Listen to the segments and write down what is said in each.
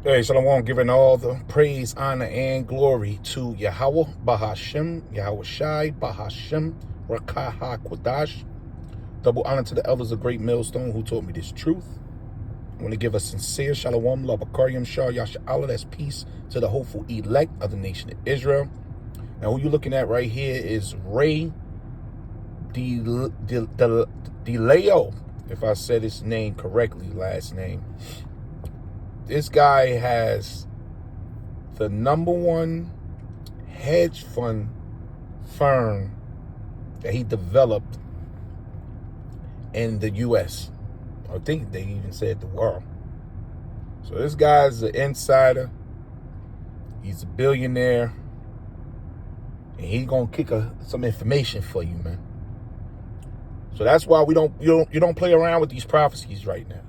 Hey, Shalom, giving all the praise, honor, and glory to Yahweh, Bahashem, Yahweh Shai, Bahashem, Rakaha Kwadash. Double honor to the elders of Great Millstone who taught me this truth. I want to give a sincere Shalom, Labakariam Shah, Yasha Allah, that's peace to the hopeful elect of the nation of Israel. Now, who you're looking at right here is Ray Dalio, if I said his name correctly, last name. This guy has the #1 hedge fund firm that he developed in the U.S. I think they even said the world. So this guy's an insider. He's a billionaire. And he's gonna kick some information for you, man. So that's why you don't play around with these prophecies right now.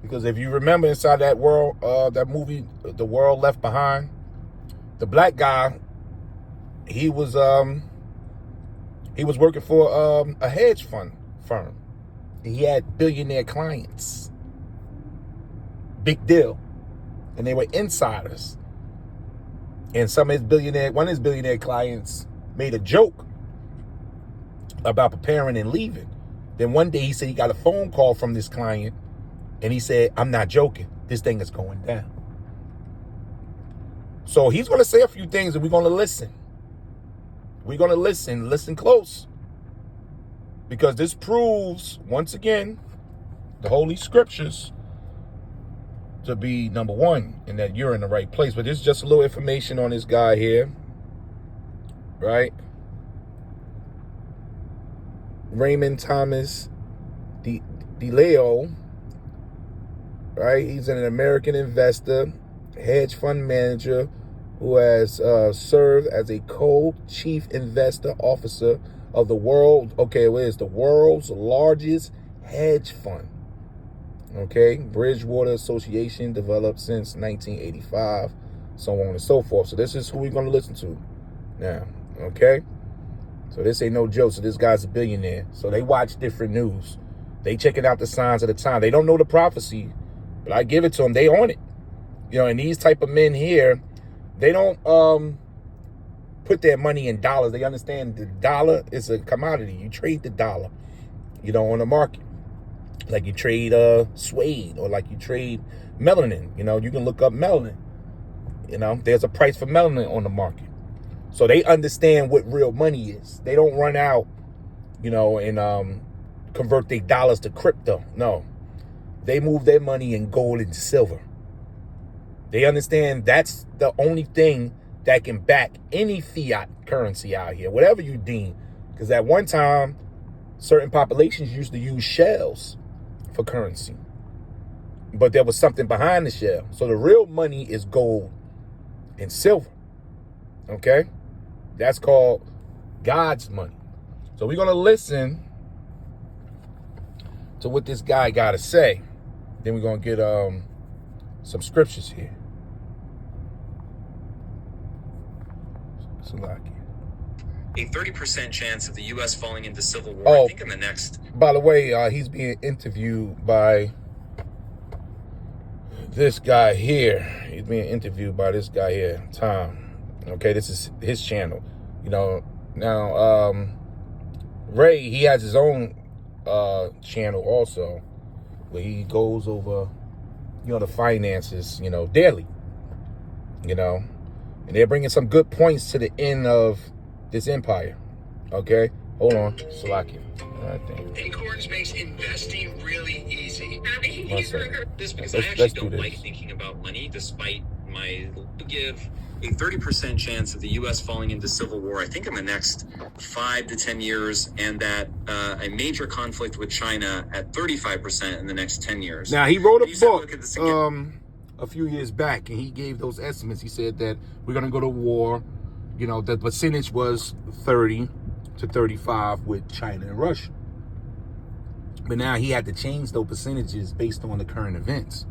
Because if you remember inside that world, that movie, The World Left Behind, the black guy, he was working for a hedge fund firm. He had billionaire clients. Big deal. And they were insiders. And one of his billionaire clients made a joke about preparing and leaving. Then one day he said he got a phone call from this client. And he said, I'm not joking. This thing is going down. So he's going to say a few things and we're going to listen. We're going to listen close. Because this proves, once again, the Holy Scriptures to be #1 and that you're in the right place. But this is just a little information on this guy here. Right? Raymond Thomas Dalio. Right, he's an American investor, hedge fund manager who has served as a co-chief investor officer of the world's largest hedge fund. Okay, Bridgewater Association, developed since 1985, so on and so forth. So this is who we're going to listen to now. Okay, so this ain't no joke. So this guy's a billionaire. So they watch different news. They checking out the signs of the time. They don't know the prophecy. But I give it to them. They own it. You know, and these type of men here, they don't put their money in dollars. They understand the dollar is a commodity. You trade the dollar, on the market. Like you trade suede or like you trade melanin. You can look up melanin. There's a price for melanin on the market. So they understand what real money is. They don't run out, and convert their dollars to crypto. No. They move their money in gold and silver. They understand that's the only thing that can back any fiat currency out here, whatever you deem. Because at one time, certain populations used to use shells for currency. But there was something behind the shell. So the real money is gold and silver. Okay? That's called God's money. So we're going to listen to what this guy got to say. Then we're going to get some scriptures here. A 30% chance of the U.S. falling into civil war, I think in the next... By the way, he's being interviewed by this guy here. He's being interviewed by this guy here, Tom. Okay, this is his channel. Now, Ray, he has his own channel also, where he goes over, the finances, daily, and they're bringing some good points to the end of this empire. Okay, hold on, Salakia. Acorns makes investing really easy. This because I actually don't like thinking about money, despite my give a 30% chance of the U.S. falling into civil war, I think in the next 5 to 10 years, and that a major conflict with China at 35% in the next 10 years. Now, he wrote a book a few years back, and he gave those estimates. He said that we're going to go to war. The percentage was 30 to 35 with China and Russia. But now he had to change those percentages based on the current events.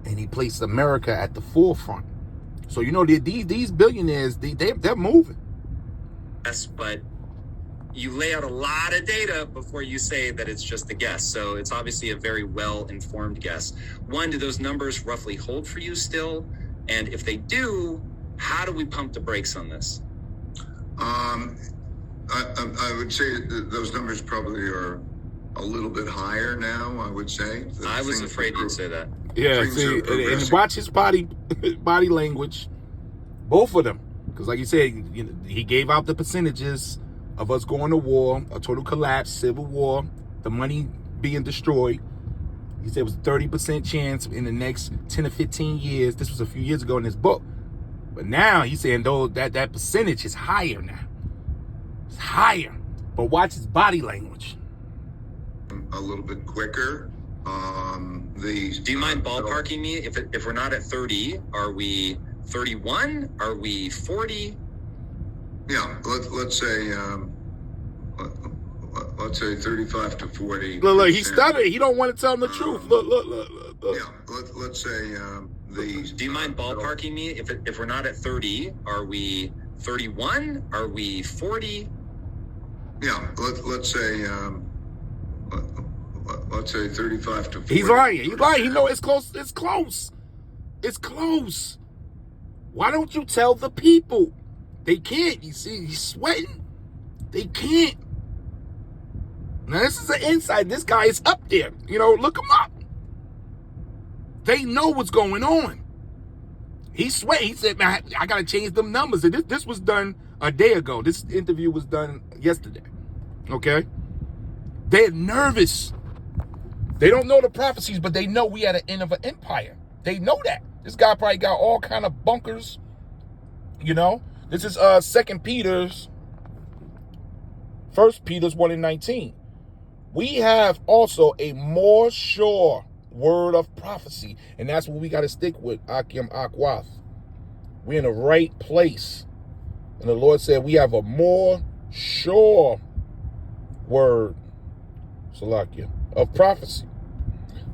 And he placed America at the forefront. So, these billionaires, they're moving. Yes, but you lay out a lot of data before you say that it's just a guess. So it's obviously a very well-informed guess. One, do those numbers roughly hold for you still? And if they do, how do we pump the brakes on this? I would say that those numbers probably are a little bit higher now, I would say. I was afraid you'd say that. Yeah, see, and watch his body language, both of them. Because like you said, he gave out the percentages of us going to war, a total collapse, civil war, the money being destroyed. He said it was a 30% chance in the next 10 or 15 years. This was a few years ago in his book. But now he's saying though that percentage is higher now. It's higher. But watch his body language. A little bit quicker. Do you mind ballparking me? If we're not at 30, are we 31? Are we 40? Yeah, let's say 35 to 40. Look, he stuttered. He don't want to tell him the truth. Look. Yeah, let's say Do you mind ballparking me? If we're not at 30, are we 31? Are we 40? Yeah, let's say 35 to 40. He's lying. He know it's close. It's close. Why don't you tell the people? They can't. You see, he's sweating. They can't. Now, this is an insight. This guy is up there. Look him up. They know what's going on. He's sweating. He said, man, I got to change them numbers. And this was done a day ago. This interview was done yesterday. Okay? They're nervous. They don't know the prophecies, but they know we at the end of an empire. They know that. This guy probably got all kind of bunkers. This is 2 Peter's, 1 Peter's 1:19. We have also a more sure word of prophecy, and that's what we got to stick with. Akim Akwath. We're in the right place, and the Lord said we have a more sure word, Salakia, of prophecy.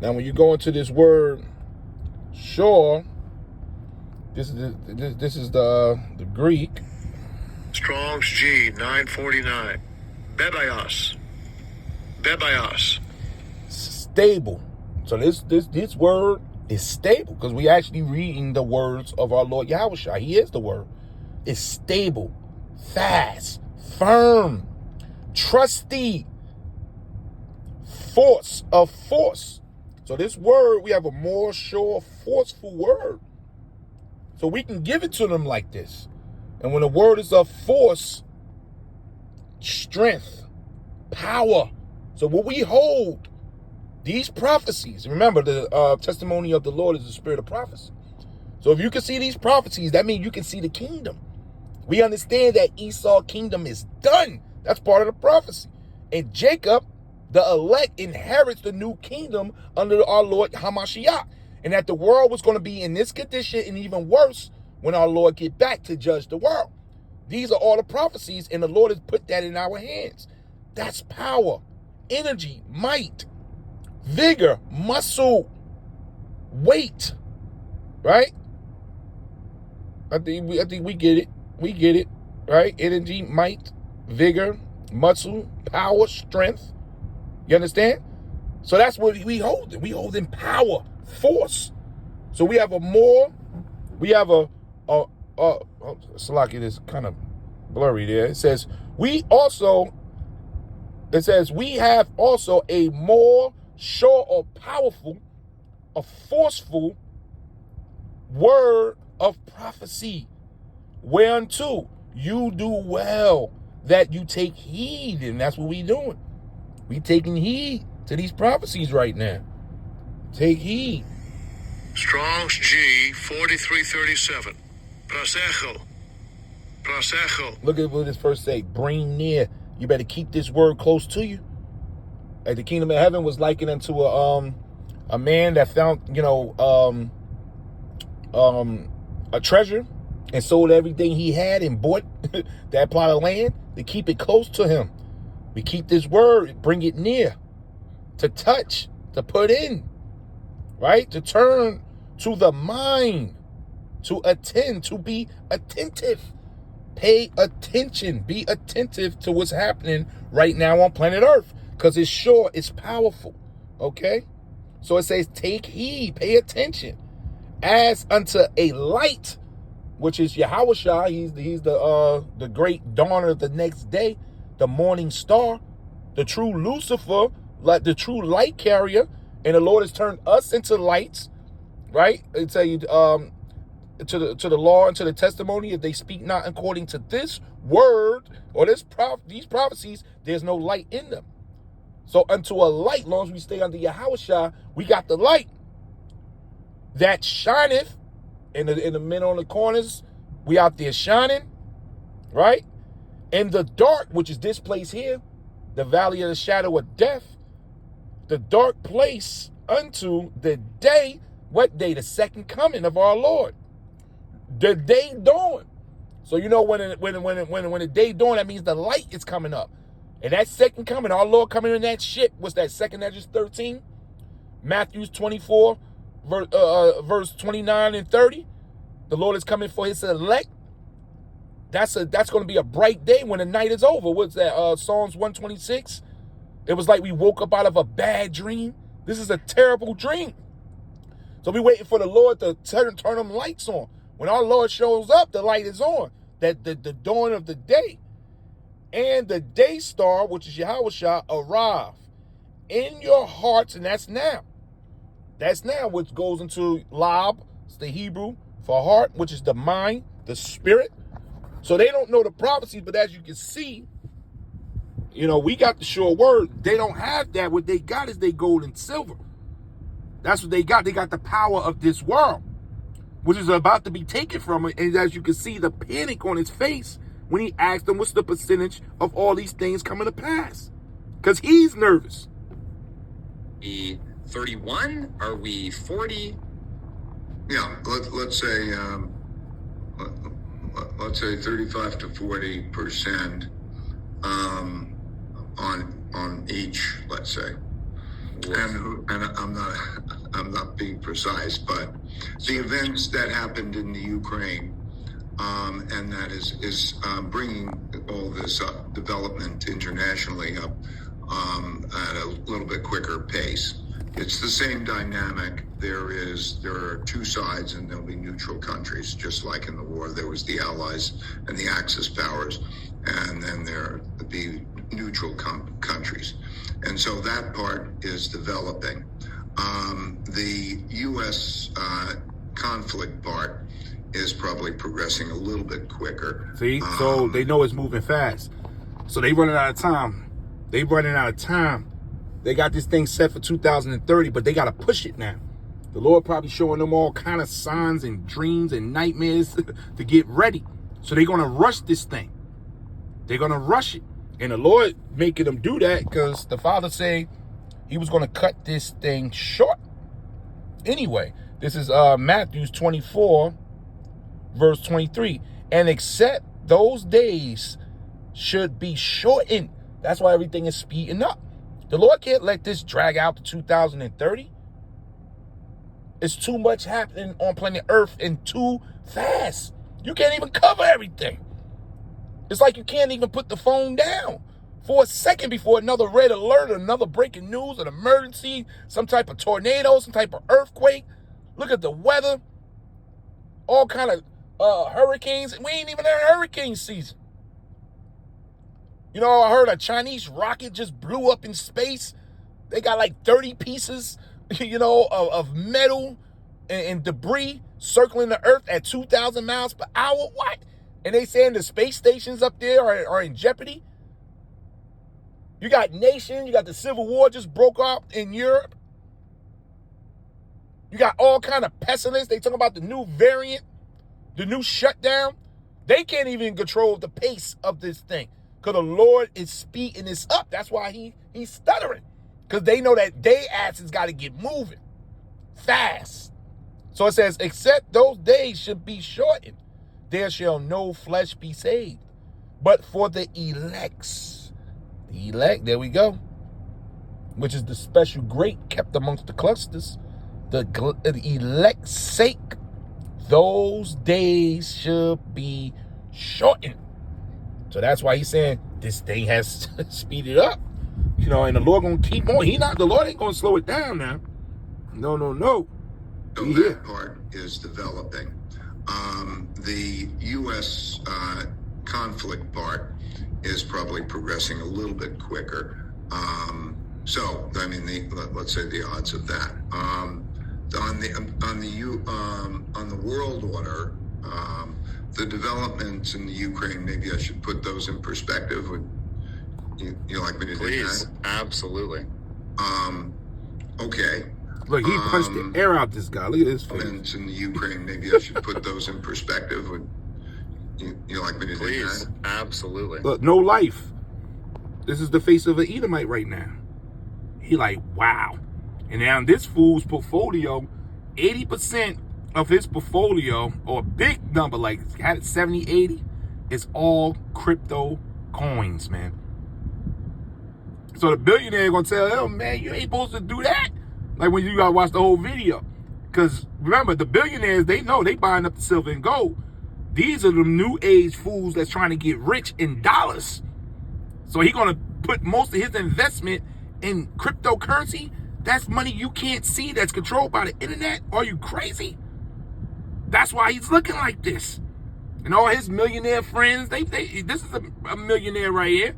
Now, when you go into this word sure, this is the Greek. Strong's G 949. Bebios. Stable. So this word is stable because we actually reading the words of our Lord Yahushua. He is the word. It's stable, fast, firm, trusty, force. So this word, we have a more sure, forceful word. So we can give it to them like this. And when the word is of force, strength, power. So what we hold, these prophecies, remember the testimony of the Lord is the spirit of prophecy. So if you can see these prophecies, that means you can see the kingdom. We understand that Esau's kingdom is done. That's part of the prophecy. And Jacob, the elect, inherits the new kingdom under our Lord Hamashiach. And that the world was going to be in this condition and even worse when our Lord get back to judge the world. These are all the prophecies, and the Lord has put that in our hands. That's power, energy, might, vigor, muscle, weight, right? I think we get it. We get it, right? Energy, might, vigor, muscle, power, strength. You understand? So that's what we hold. We hold in power, force. So we have Salaki is kind of blurry there. It says we have also a more sure or powerful, a forceful word of prophecy, whereunto you do well that you take heed. And that's what we doing. We taking heed to these prophecies right now. Take heed. Strong's G 4337. Prasecho. Look at what this first say. Bring near. You better keep this word close to you. Like the kingdom of heaven was likened unto a man that found, a treasure and sold everything he had and bought that plot of land to keep it close to him. We keep this word, bring it near, to touch, to put in, right? To turn to the mind, to attend, to be attentive. Pay attention. Be attentive to what's happening right now on planet Earth, because it's sure, it's powerful. Okay? So it says, take heed, pay attention. As unto a light, which is Yahushua. He's the great dawner of the next day, the morning star, the true Lucifer, like the true light carrier. And the Lord has turned us into lights, right? They tell you to the law and to the testimony, if they speak not according to this word or these prophecies, there's no light in them. So unto a light, as long as we stay under Yahushua, we got the light that shineth in the men on the corners. We out there shining, right? In the dark, which is this place here, the valley of the shadow of death, the dark place unto the day. What day? The second coming of our Lord. The day dawn. So you know when the day dawn, that means the light is coming up. And that second coming, our Lord coming in that ship, what's that, second Esdras 13? Matthew 24, verse 29 and 30. The Lord is coming for his elect. That's going to be a bright day when the night is over. What's that? Psalms 126. It was like we woke up out of a bad dream. This is a terrible dream. So we waiting for the Lord to turn them lights on. When our Lord shows up, the light is on. That the dawn of the day. And the day star, which is Yahushua, arrive in your hearts, and that's now. That's now, which goes into Lab, it's the Hebrew for heart, which is the mind, the spirit. So they don't know the prophecies, but as you can see, you know, we got the sure word. They don't have that. What they got is they gold and silver. That's what they got. They got the power of this world, which is about to be taken from it. And as you can see, the panic on his face when he asked them what's the percentage of all these things coming to pass. Because he's nervous. 31? Are we 40? Yeah, let's say 35 to 40% on each, let's say. And I'm not being precise, but the events that happened in the Ukraine, and that is bringing all this development internationally up at a little bit quicker pace. It's the same dynamic. There are two sides, and there'll be neutral countries, just like in the war. There was the Allies and the Axis powers, and then there would be neutral countries. And so that part is developing. The U.S. Conflict part is probably progressing a little bit quicker. See, so they know it's moving fast. So they running out of time. They got this thing set for 2030, but they got to push it now. The Lord probably showing them all kind of signs and dreams and nightmares to get ready. So they're going to rush this thing. They're going to rush it. And the Lord making them do that because the Father said he was going to cut this thing short. Anyway, this is Matthew 24, verse 23. And except those days should be shortened. That's why everything is speeding up. The Lord can't let this drag out to 2030. It's too much happening on planet Earth and too fast. You can't even cover everything. It's like you can't even put the phone down for a second before another red alert, another breaking news, an emergency, some type of tornado, some type of earthquake. Look at the weather. All kind of hurricanes. We ain't even in hurricane season. You know, I heard a Chinese rocket just blew up in space. They got like 30 pieces, you know, of metal and debris circling the Earth at 2,000 miles per hour. What? And they saying the space stations up there are in jeopardy. You got nations. You got the Civil War just broke out in Europe. You got all kind of pestilence. They talking about the new variant, the new shutdown. They can't even control the pace of this thing. Because the Lord is speeding this up. That's why he's stuttering. Because they know that they asses got to get moving fast. So it says, except those days should be shortened, there shall no flesh be saved. But for the elects, the elect, there we go, which is the special great kept amongst the clusters, the elect's sake, those days should be shortened. So that's why he's saying this thing has speeded up. You know, and the Lord gonna keep on. The Lord ain't gonna slow it down now. No. So that part is developing. The U.S. Conflict part is probably progressing a little bit quicker. So, I mean, let's say the odds of that. On the world order, the developments in the Ukraine, maybe I should put those in perspective. Would you like me to do that? Please, absolutely. Okay. Look, he punched the air out this guy. Look at his face. Developments in the Ukraine, maybe I should put those in perspective. Would you like me to do Please, that? absolutely. Look, no life. This is the face of an Edomite right now. He like, wow. And now this fool's portfolio, 80% of his portfolio, or a big number, like had it 70, 80, is all crypto coins, man. So the billionaire gonna tell him, man, you ain't supposed to do that. Like when you gotta watch the whole video. Because remember, the billionaires, they know they buying up the silver and gold. These are the new age fools that's trying to get rich in dollars. So he gonna put most of his investment in cryptocurrency. That's money you can't see, that's controlled by the internet. Are you crazy? That's why he's looking like this. And all his millionaire friends, this is a millionaire right here.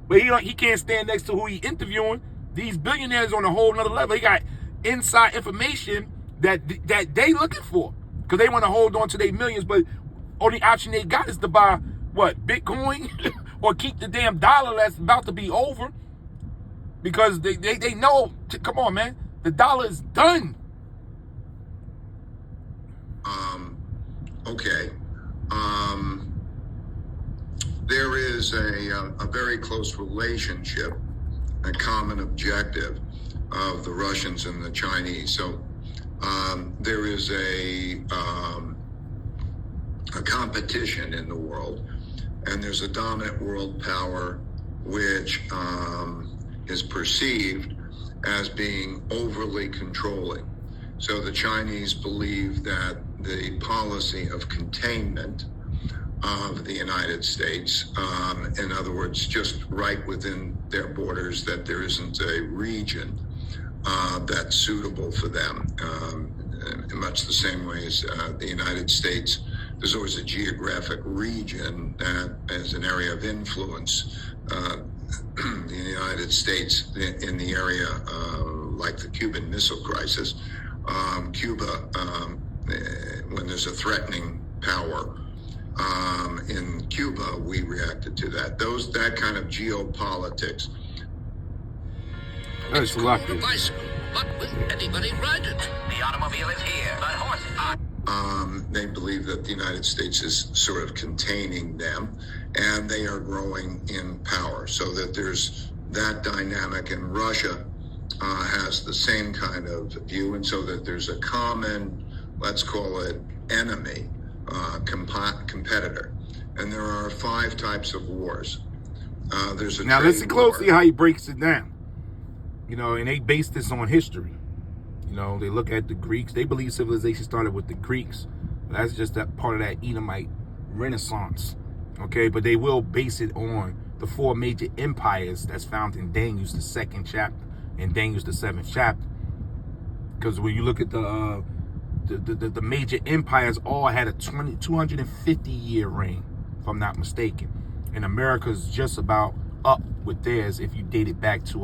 But he can't stand next to who he interviewing. These billionaires on a whole nother level. He got inside information that they looking for. Because they want to hold on to their millions, but only option they got is to buy, what, Bitcoin? Or keep the damn dollar that's about to be over. Because they know, come on, man, the dollar is done. Okay. There is a very close relationship, a common objective of the Russians and the Chinese. So there is a competition in the world, and there's a dominant world power which is perceived as being overly controlling. So the Chinese believe that the policy of containment of the United States, in other words, just right within their borders, that there isn't a region that's suitable for them. In much the same way as the United States, there's always a geographic region that as an area of influence. The United States in the area like the Cuban Missile Crisis, Cuba, when there's a threatening power in Cuba, we reacted to that. That kind of geopolitics. That's lucky. Bicycle, but will anybody ride it? The automobile is here, but horses are. They believe that the United States is sort of containing them, and they are growing in power. So that there's that dynamic, and Russia has the same kind of view, and so that there's a common, let's call it enemy, competitor. And there are 5 types of wars. There's a now listen closely war. how he breaks it down. You know, and they base this on history. You know, they look at the Greeks. They believe civilization started with the Greeks. That's just that part of that Edomite Renaissance. Okay, but they will base it on the 4 major empires that's found in Daniel's the 2nd chapter and Daniel's the 7th chapter. Because when you look at the major empires, all had a 250-year reign, if I'm not mistaken. And America's just about up with theirs if you date it back to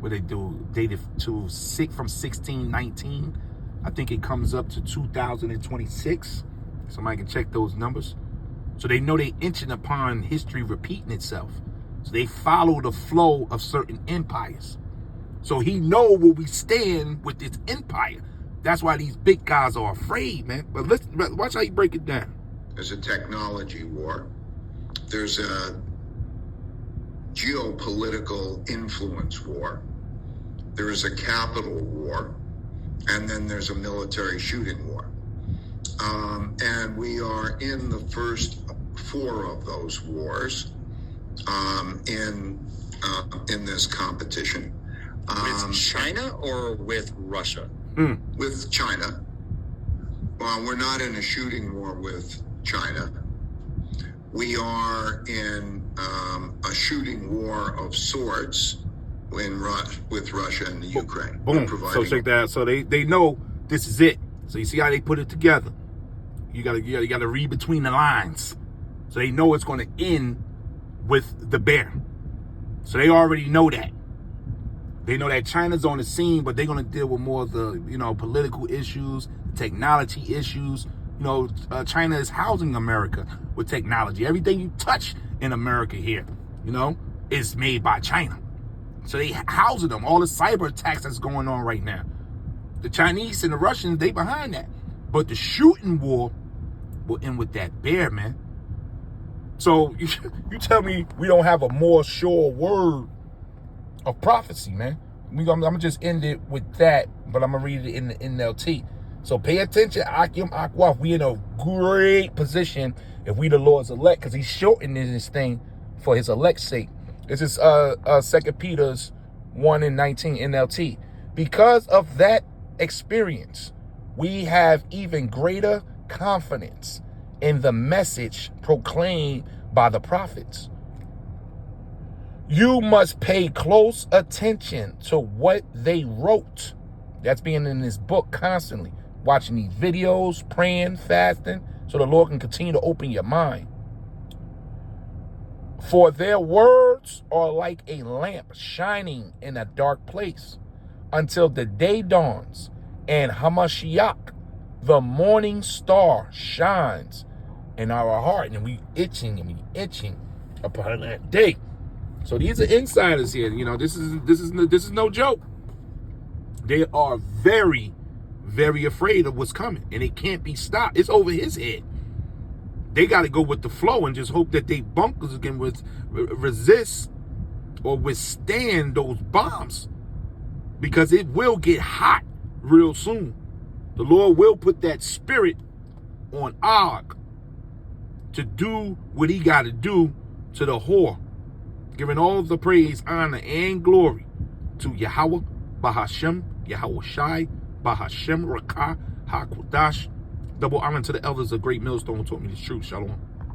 what they do, dated to from 1619. I think it comes up to 2026. Somebody can check those numbers. So they know they inching upon history repeating itself. So they follow the flow of certain empires. So he know where we stand with this empire. That's why these big guys are afraid, man. But watch how you break it down. There's a technology war. There's a geopolitical influence war. There is a capital war. And then there's a military shooting war. And we are in the first 4 of those wars in this competition. With China or with Russia? With China. Well, we're not in a shooting war with China. we are in a shooting war of sorts with Russia and the Ukraine. Boom. So check that out. So they know this is it. So you see how they put it together. You gotta read between the lines. So they know it's going to end with the bear. So they already know that. They know that China's on the scene, but they're going to deal with more of the, political issues, technology issues. China is housing America with technology. Everything you touch in America here, is made by China. So they housing them. All the cyber attacks that's going on right now. The Chinese and the Russians, they behind that. But the shooting war will end with that bear, man. So you tell me we don't have a more sure word of prophecy, man. I'm going to just end it with that, but I'm going to read it in the NLT. So pay attention, Akim Akwaf. We in a great position if we the Lord's elect, because he's shortening this thing for his elect's sake. This is 2 Peter's 1:19 NLT. Because of that experience, we have even greater confidence in the message proclaimed by the prophets. You must pay close attention to what they wrote. That's being in this book constantly. Watching these videos, praying, fasting, so the Lord can continue to open your mind. For their words are like a lamp shining in a dark place until the day dawns and Hamashiach, the morning star, shines in our heart. And we itching upon that day. So these are insiders here. This is no joke. They are very, very afraid of what's coming, and it can't be stopped. It's over his head. They got to go with the flow and just hope that they bunkers can resist or withstand those bombs, because it will get hot real soon. The Lord will put that spirit on Og to do what he got to do to the whore, giving all the praise, honor, and glory to Yahweh, Bahashem, Yahweh Shai, Bahashem, Rakah, HaKodash. Double honor to the elders of Great Millstone who taught me this truth. Shalom.